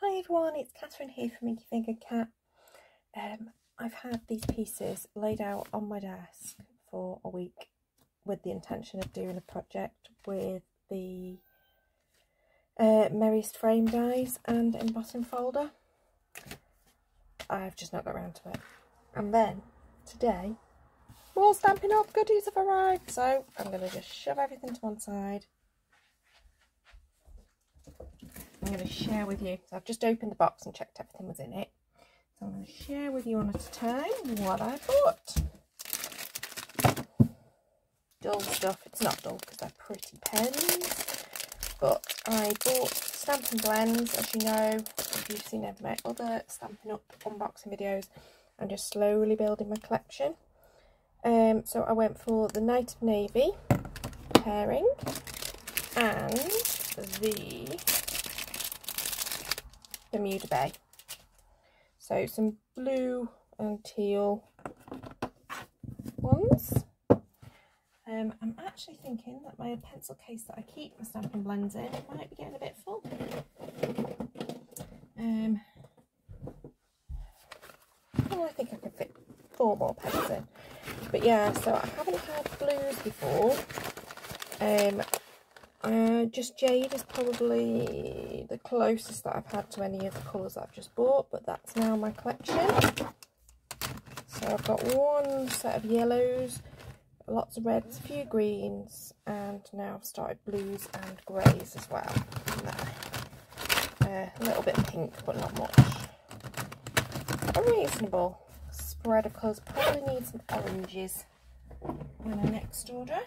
Hi everyone, it's Catherine here from Inky Fingered Cat. I've had these pieces laid out on my desk for a week with the intention of doing a project with the Merriest Frame dies and Embossing Folder. I've just not got around to it. And then today, more Stampin' Up! Goodies have arrived, so I'm going to just shove everything to one side. I'm going to share with you, so I've just opened the box and checked everything was in it. So I'm going to share with you one at a time what I bought. Dull stuff, it's not dull because they're pretty pens. But I bought Stampin' blends, as you know, if you've seen any of my other Stampin' Up! Unboxing videos. I'm just slowly building my collection. So I went for the Night of Navy pairing and the Bermuda Bay. So some blue and teal ones. I'm actually thinking that my pencil case that I keep my Stampin' blends in might be getting a bit full. I think I could fit 4 more pens in. But yeah, so I haven't had blues before. Just jade is probably the closest that I've had to any of the colours that I've just bought, but that's now my collection. So I've got one set of yellows, lots of reds, a few greens, and now I've started blues and greys as well. A little bit pink, but not much. A reasonable spread of colours. Probably need some oranges in my next order.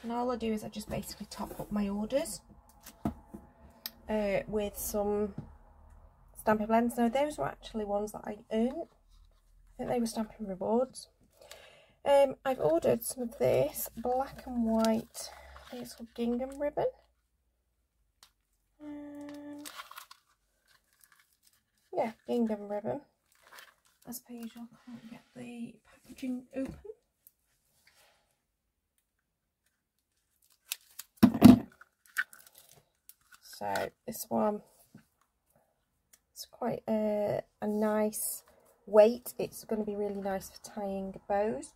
And all I do is I just basically top up my orders with some Stampin' blends. Now those were actually ones that I earned. I think they were Stampin' rewards. I've ordered some of this black and white, I think it's called gingham ribbon. Yeah, gingham ribbon. As per usual, I can't get the packaging open. So this one, it's quite a nice weight. It's going to be really nice for tying bows.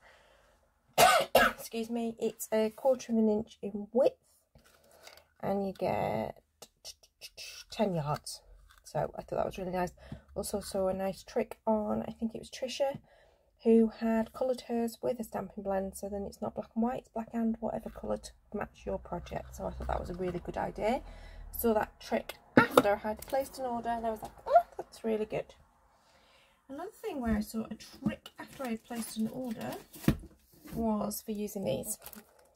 Excuse me. It's 1/4 inch in width, and you get 10 yards. So I thought that was really nice. Also saw a nice trick on, I think it was Trisha, who had coloured hers with a Stampin' blend, so then it's not black and white, it's black and whatever colour to match your project. So I thought that was a really good idea. Saw that trick after I had placed an order, and I was like, oh, that's really good. Another thing where I saw a trick after I had placed an order was for using these,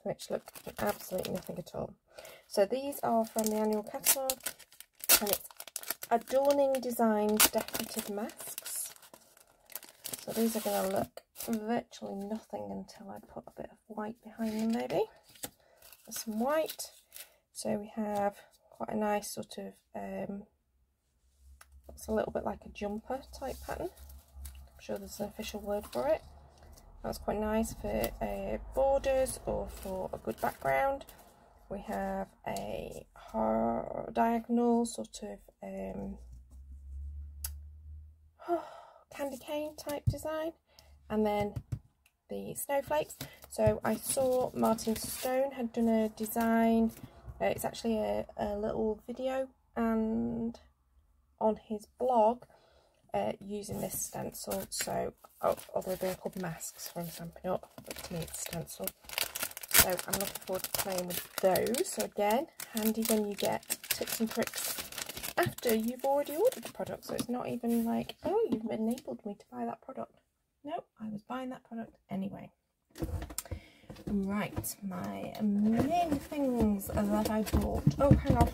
which look absolutely nothing at all. So these are from the annual catalogue, and it's Adorning Design Decorative Masks. So these are going to look virtually nothing until I put a bit of white behind them, maybe. There's some white. So we have quite a nice sort of, looks a little bit like a jumper type pattern. I'm sure there's an official word for it. That's quite nice for borders or for a good background. We have a diagonal sort of candy cane type design, and then the snowflakes. So I saw Martin Stone had done a design. It's actually a little video and on his blog using this stencil. So although they're called masks from Stampin' Up, but to me it's a stencil. So I'm looking forward to playing with those. So again, handy when you get tips and tricks after you've already ordered the product. So it's not even like, oh, you've enabled me to buy that product. No, I was buying that product anyway. Right, my main things that I bought. Oh, hang on.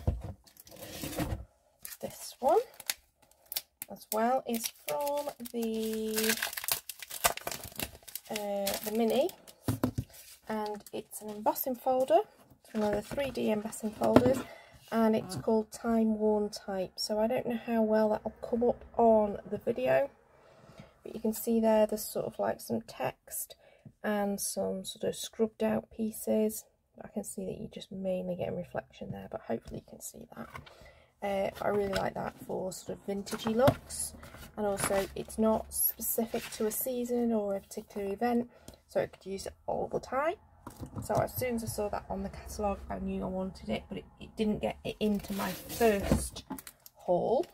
This one as well is from the Mini, and it's an embossing folder. It's one of the 3D embossing folders, and it's called Time Worn Type. So I don't know how well that'll come up on the video, but you can see there's sort of like some text and some sort of scrubbed out pieces. I can see that you just mainly get a reflection there, but hopefully you can see that. I really like that for sort of vintagey looks, and also it's not specific to a season or a particular event, so I could use it all the time. So as soon as I saw that on the catalogue, I knew I wanted it, but it didn't get it into my first haul.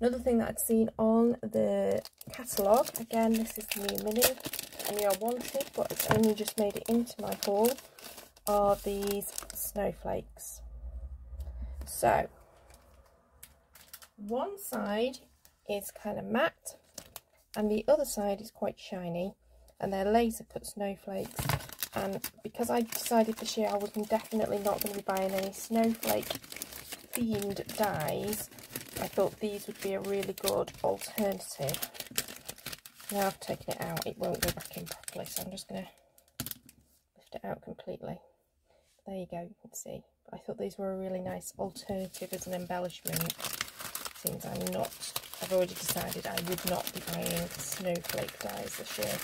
Another thing that I'd seen on the catalogue, again this is the new mini, I knew I wanted, but it's only just made it into my haul, are these snowflakes. So one side is kind of matte and the other side is quite shiny, and they're laser cut snowflakes. And because I decided this year I was definitely not going to be buying any snowflake themed dies, I thought these would be a really good alternative. Now I've taken it out, it won't go back in properly, so I'm just going to lift it out completely. There you go, you can see. I thought these were a really nice alternative as an embellishment, since I've already decided I would not be buying snowflake dies this year.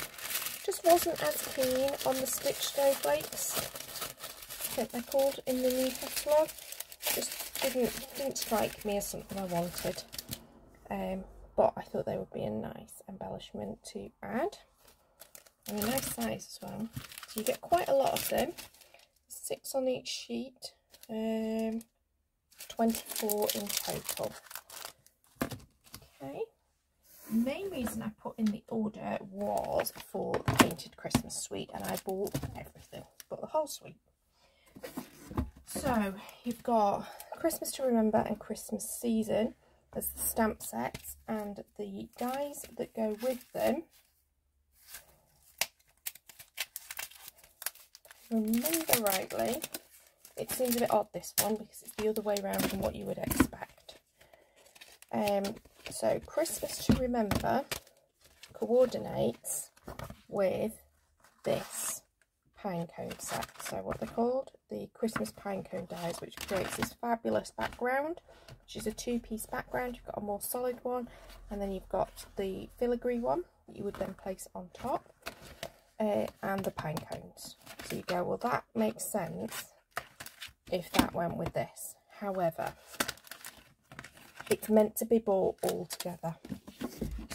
Just wasn't as keen on the stitch snowflakes, I think they're called, in the new catalogue. Just didn't strike me as something I wanted. But I thought they would be a nice embellishment to add, and a nice size as well. So you get quite a lot of them, 6 on each sheet, 24 in total. Okay. The main reason I put in the order was for the painted Christmas suite, and I bought everything but the whole suite. So you've got Christmas to Remember and Christmas Season as the stamp sets, and the dies that go with them. If I remember rightly, it seems a bit odd, this one, because it's the other way around from what you would expect. So Christmas to Remember coordinates with this pine cone set. So what they're called, the Christmas pine cone dies, which creates this fabulous background, which is a 2-piece background. You've got a more solid one, and then you've got the filigree one that you would then place on top, and the pine cones. So you go, well, that makes sense if that went with this. However, it's meant to be bought all together.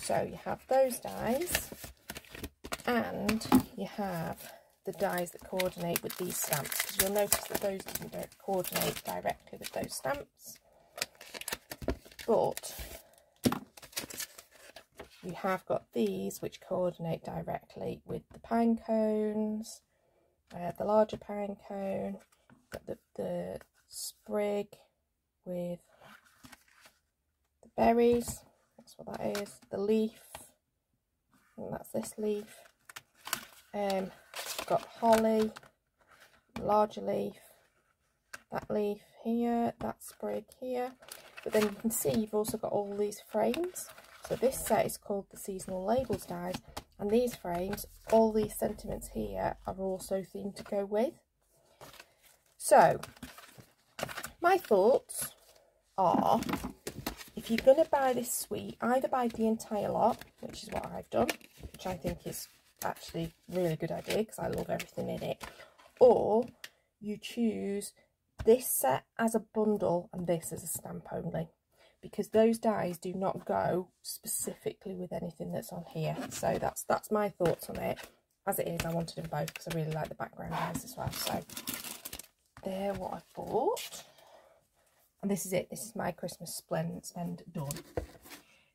So you have those dies, and you have the dies that coordinate with these stamps, because you'll notice that those don't coordinate directly with those stamps, but you have got these which coordinate directly with the pine cones, the larger pine cone, got the sprig with the berries, that's what that is, the leaf, and that's this leaf. Got holly, larger leaf, that leaf here, that sprig here. But then you can see you've also got all these frames. So this set is called the Seasonal Labels dies, and these frames, all these sentiments here, are also themed to go with. So my thoughts are, if you're going to buy this suite, either buy the entire lot, which is what I've done, which I think is actually really good idea because I love everything in it, or you choose this set as a bundle and this as a stamp only, because those dies do not go specifically with anything that's on here. So that's my thoughts on it. As it is, I wanted them both because I really like the background dies as well. So they're what I bought, and this is it. This is my Christmas spend done.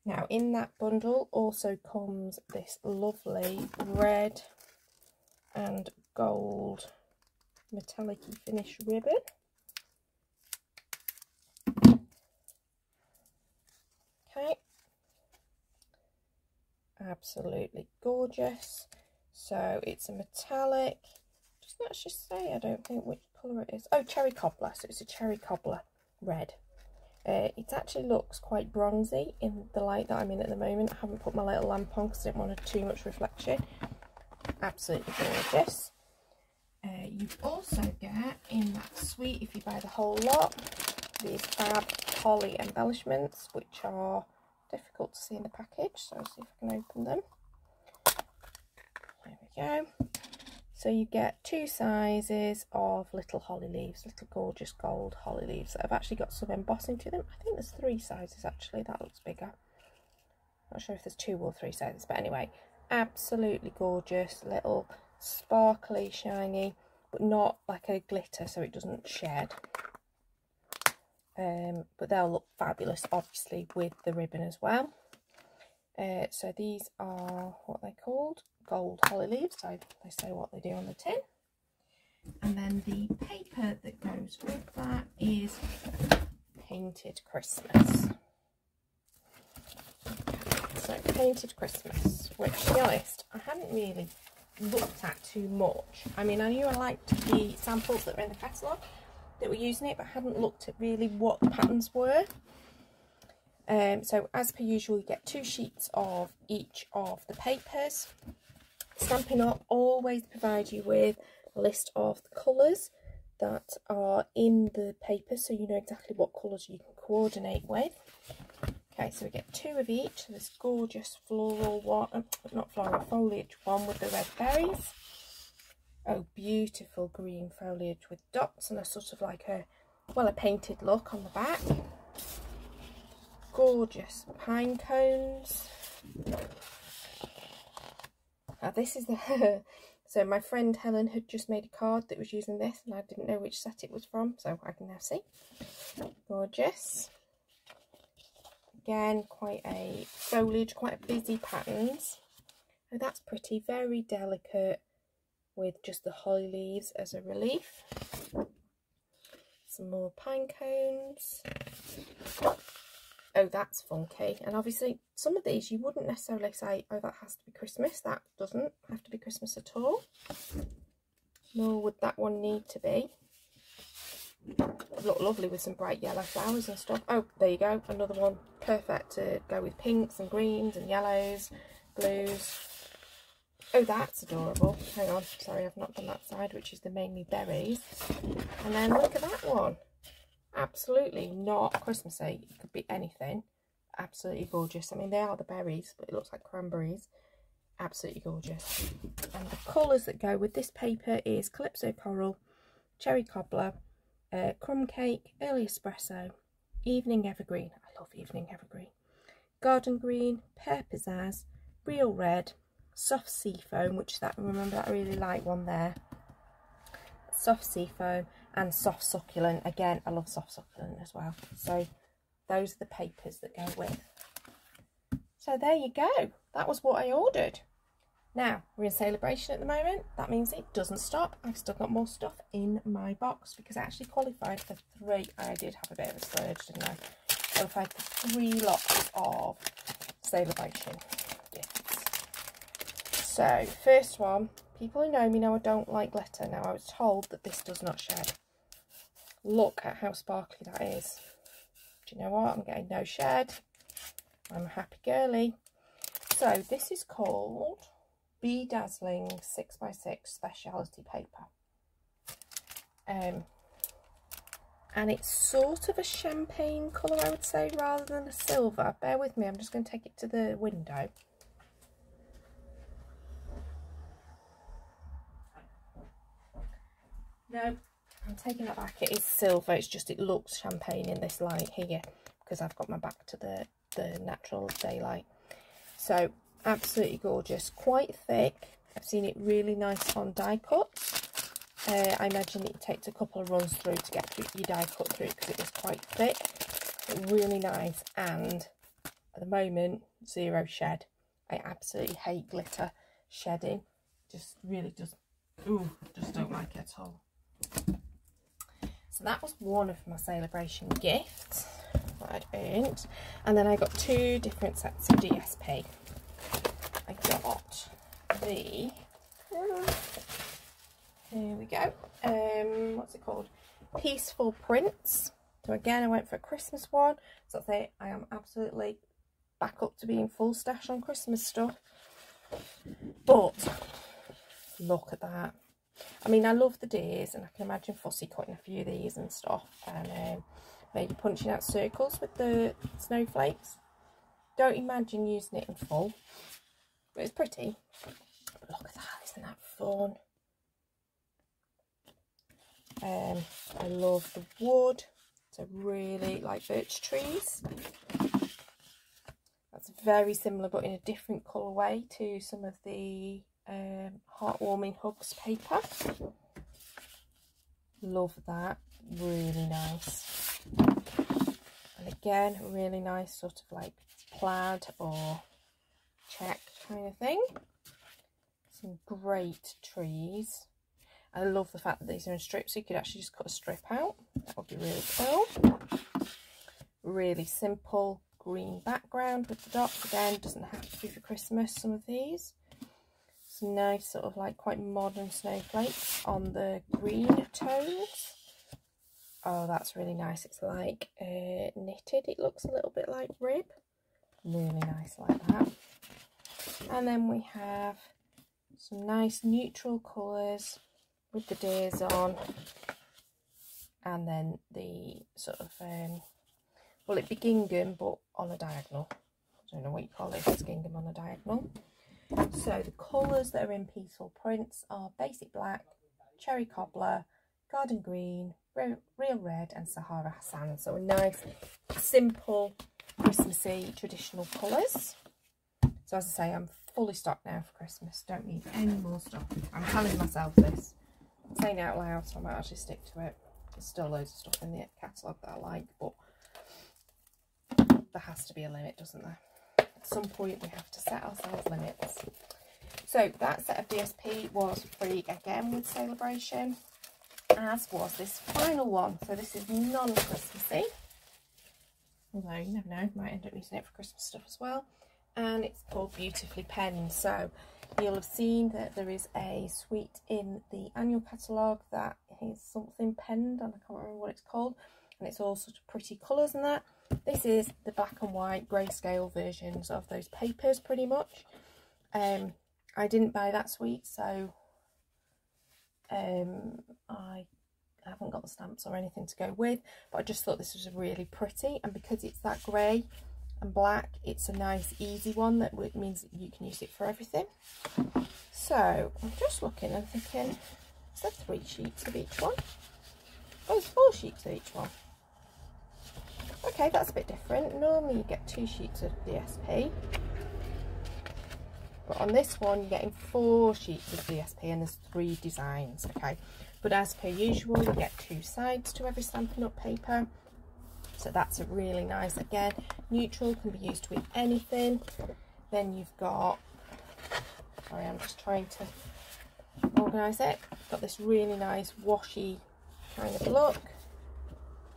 Now, in that bundle also comes this lovely red and gold metallic-y finish ribbon. Okay. Absolutely gorgeous. So it's a metallic. Doesn't actually say, I don't think, which colour it is. Oh, cherry cobbler. So it's a cherry cobbler red. It actually looks quite bronzy in the light that I'm in at the moment. I haven't put my little lamp on because I didn't want too much reflection. Absolutely gorgeous. You also get in that suite, if you buy the whole lot, these fab holly embellishments, which are difficult to see in the package. So I'll see if I can open them. There we go. So you get 2 sizes of little holly leaves, little gorgeous gold holly leaves that have actually got some embossing to them. I think there's 3 sizes actually, that looks bigger. Not sure if there's 2 or 3 sizes, but anyway, absolutely gorgeous, little sparkly, shiny, but not like a glitter, so it doesn't shed. But they'll look fabulous, obviously, with the ribbon as well. So these are what they're called, gold holly leaves, so they say what they do on the tin. And then the paper that goes with that is Painted Christmas. So Painted Christmas, which, to be honest, I hadn't really looked at too much. I mean, I knew I liked the samples that were in the catalogue that were using it, but I hadn't looked at really what the patterns were. So as per usual, you get 2 sheets of each of the papers. Stampin' Up! Always provide you with a list of the colours that are in the paper, so you know exactly what colours you can coordinate with. Okay, so we get 2 of each. This gorgeous floral one, not floral, foliage one with the red berries. Oh, beautiful green foliage with dots and a sort of like a, well, a painted look on the back. Gorgeous pine cones. Now this is the so my friend Helen had just made a card that was using this, and I didn't know which set it was from, so I can now see. Gorgeous. Again, quite a foliage, quite a busy patterns. Oh, that's pretty, very delicate with just the holly leaves as a relief. Some more pine cones. Oh, that's funky. And obviously some of these you wouldn't necessarily say, oh, that has to be Christmas. That doesn't have to be Christmas at all. Nor would that one need to be. It'd look lovely with some bright yellow flowers and stuff. Oh, there you go. Another one. Perfect to go with pinks and greens and yellows, blues. Oh, that's adorable. Hang on. Sorry, I've not done that side, which is the mainly berries. And then look at that one. Absolutely not Christmassy. It could be anything. Absolutely gorgeous. I mean, they are the berries, but it looks like cranberries. Absolutely gorgeous. And the colours that go with this paper is Calypso Coral, Cherry Cobbler, Crumb Cake, Early Espresso, Evening Evergreen. I love Evening Evergreen. Garden Green, Pear Pizzazz, Real Red, Soft Seafoam, which that, remember that really light one there. Soft Seafoam and Soft Succulent. Again, I love Soft Succulent as well. So those are the papers that go with. So there you go. That was what I ordered. Now, we're in celebration at the moment. That means it doesn't stop. I've still got more stuff in my box because I actually qualified for 3. I did have a bit of a splurge, didn't I? Qualified for 3 lots of celebration gifts. So, first one. People who know me know I don't like glitter. Now, I was told that this does not shed. Look at how sparkly that is. Do you know what? I'm getting no shed. I'm a happy girly. So, this is called Dazzling 6x6 speciality paper. And it's sort of a champagne colour, I would say, rather than a silver. Bear with me, I'm just going to take it to the window. No, I'm taking that back. It is silver. It's just it looks champagne in this light here because I've got my back to the natural daylight. So absolutely gorgeous. Quite thick. I've seen it really nice on die cuts. I imagine it takes a couple of runs through to get through your die cut through because it is quite thick. But really nice, and at the moment 0 shed. I absolutely hate glitter shedding. Just really just don't like it at all. So that was one of my celebration gifts that I'd earned. And then I got 2 different sets of DSP. I got the, here we go, what's it called? Peaceful Prints. So again, I went for a Christmas one. So I say I am absolutely back up to being full stash on Christmas stuff. But look at that. I mean, I love the Dies, and I can imagine Fussy cutting a few of these and stuff, and maybe punching out circles with the snowflakes. Don't imagine using it in full, but it's pretty. But look at that, isn't that fun? I love the wood. So really like birch trees. That's very similar but in a different colourway to some of the Heartwarming Hugs paper. Love that, really nice. And again, really nice sort of like plaid or check kind of thing. Some great trees. I love the fact that these are in strips, so you could actually just cut a strip out. That would be really cool. Really simple green background with the dots. Again, doesn't have to be for Christmas, some of these. Some nice sort of like quite modern snowflakes on the green tones. Oh, that's really nice. It's like knitted. It looks a little bit like rib. Really nice like that. And then we have some nice neutral colours with the deers on, and then the sort of well, it'd be gingham but on a diagonal. I don't know what you call it, it's gingham on a diagonal. So the colours that are in Peaceful Prints are Basic Black, Cherry Cobbler, Garden Green, Real Red and Sahara Sand. So a nice simple Christmassy traditional colours. So as I say, I'm fully stocked now for Christmas, don't need any more stock. I'm telling myself this. I'm saying it out loud, so I might actually stick to it. There's still loads of stuff in the catalogue that I like, but there has to be a limit, doesn't there? At some point we have to set ourselves limits. So that set of DSP was free again with Celebration, as was this final one. So this is non-Christmassy, although you never know, might end up using it for Christmas stuff as well. And it's called Beautifully Penned. So you'll have seen that there is a suite in the annual catalogue that is something penned, and I can't remember what it's called, and it's all sort of pretty colours and that. This is the black and white grayscale versions of those papers pretty much. I didn't buy that suite, so I haven't got the stamps or anything to go with, but I just thought this was really pretty, and because it's that grey and black, it's a nice easy one that means that you can use it for everything. So I'm just looking and thinking, is there 3 sheets of each one? Oh, there's 4 sheets of each one. Okay, that's a bit different. Normally you get 2 sheets of DSP, but on this one you're getting 4 sheets of DSP and there's 3 designs. Okay, but as per usual you get 2 sides to every Stampin' Up paper. So that's a really nice, again, neutral, can be used with anything. Then you've got, sorry, I'm just trying to organise it. Got this really nice washy kind of look.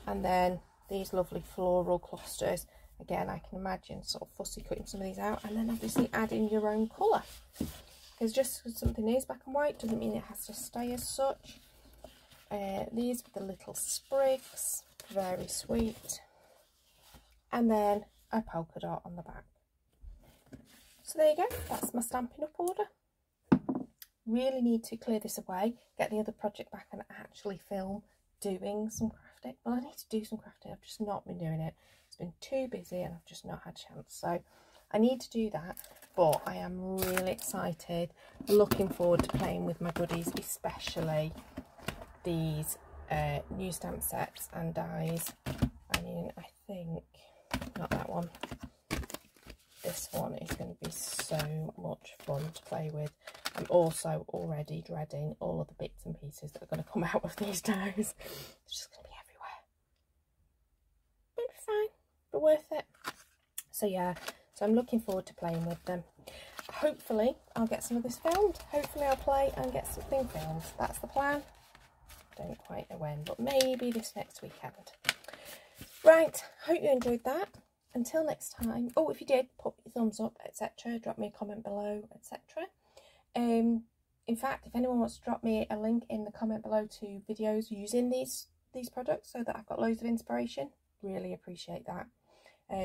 And then these lovely floral clusters. Again, I can imagine sort of fussy cutting some of these out. And then obviously add in your own colour. Because just because something is black and white doesn't mean it has to stay as such. These with the little sprigs. Very sweet. And then a polka dot on the back. So there you go, that's my Stampin' Up order. Really need to clear this away, get the other project back and actually film doing some crafting. Well, I need to do some crafting, I've just not been doing it. It's been too busy and I've just not had a chance. So I need to do that, but I am really excited, looking forward to playing with my goodies, especially these new stamp sets and dies. I mean, I think not that one, this one is going to be so much fun to play with. I'm also already dreading all of the bits and pieces that are going to come out of these dies. It's just going to be everywhere, but it'll be fine, but worth it. So yeah, so I'm looking forward to playing with them. Hopefully I'll get some of this filmed. Hopefully I'll play and get something filmed. That's the plan. Don't quite know when, but maybe this next weekend. Right, hope you enjoyed that. Until next time. Oh, if you did, put your thumbs up, etc. Drop me a comment below, etc. In fact, if anyone wants to drop me a link in the comment below to videos using these products so that I've got loads of inspiration, really appreciate that.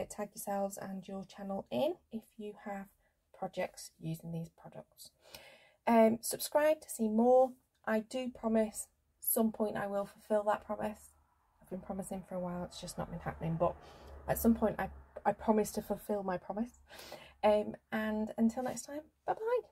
Tag yourselves and your channel in if you have projects using these products. Subscribe to see more. I do promise some point I will fulfill that promise. I've been promising for a while, it's just not been happening, but at some point I promise to fulfill my promise. And until next time, bye bye.